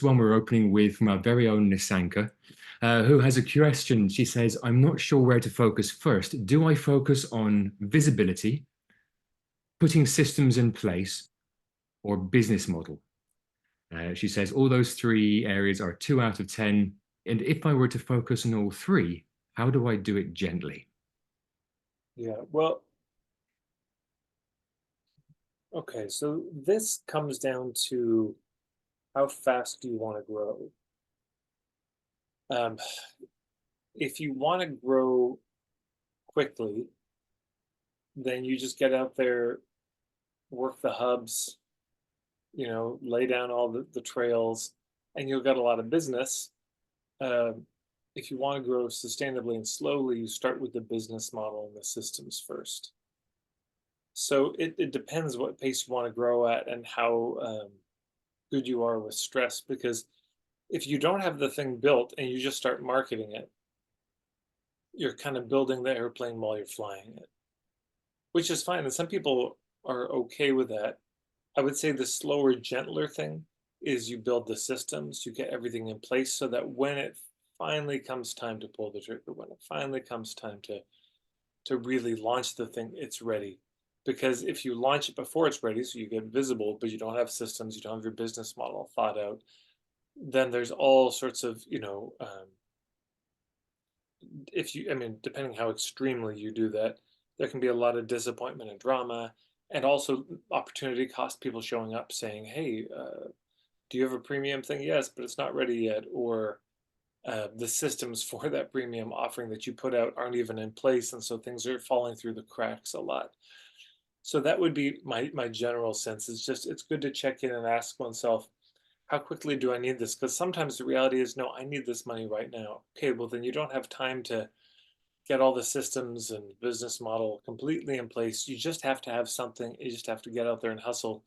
one we're opening with from our very own Nisanka, who has a question. She says, I'm not sure where to focus first. Do I focus on visibility, putting systems in place, or business model? She says, all those three areas are 2 out of 10. And if I were to focus on all three, how do I do it gently? Yeah, well, okay, so this comes down to how fast do you want to grow? Um, if you want to grow quickly, then you just get out there, work the hubs, lay down all the trails, and you'll get a lot of business. Um, if you want to grow sustainably and slowly, you start with the business model and the systems first. So it depends what pace you want to grow at and how good you are with stress. Because if you don't have the thing built and you just start marketing it, you're kind of building the airplane while you're flying it, which is fine. And some people are okay with that. I would say the slower, gentler thing is you build the systems, you get everything in place so that when it finally comes time to pull the trigger, when it finally comes time to really launch the thing, it's ready. Because if you launch it before it's ready, so you get visible, but you don't have systems, you don't have your business model thought out, then there's all sorts of, if you, I mean, depending how extremely you do that, there can be a lot of disappointment and drama, and also opportunity cost. People showing up saying, "Hey, do you have a premium thing?" Yes, but it's not ready yet, or the systems for that premium offering that you put out aren't even in place, and so things are falling through the cracks a lot. So that would be my general sense. Is just it's good to check in and ask oneself, how quickly do I need this? Because sometimes the reality is, no, I need this money right now. Okay, well then you don't have time to get all the systems and business model completely in place. You just have to have something. You just have to get out there and hustle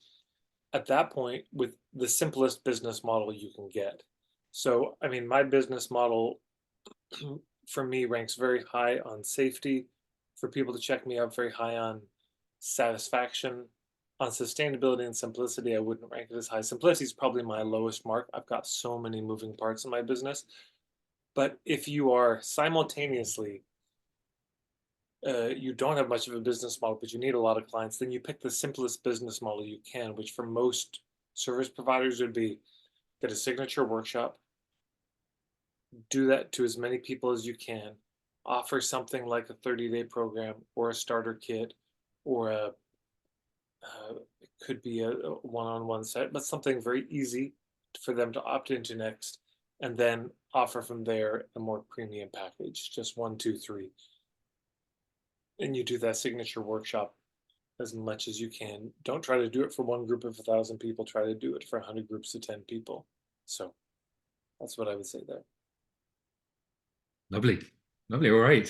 at that point with the simplest business model you can get. So, I mean, my business model for me ranks very high on safety, for people to check me out, very high on satisfaction. On sustainability and simplicity, I wouldn't rank it as high. Simplicity is probably my lowest mark. I've got so many moving parts in my business. But if you are simultaneously you don't have much of a business model, but you need a lot of clients, then you pick the simplest business model you can, which for most service providers would be get a signature workshop, do that to as many people as you can, offer something like a 30-day program or a starter kit, or it could be a one-on-one set, but something very easy for them to opt into next, and then offer from there a more premium package, just one, two, three. And you do that signature workshop as much as you can. Don't try to do it for one group of 1,000 people. Try to do it for 100 groups of 10 people. So that's what I would say there. Lovely. Lovely. All right.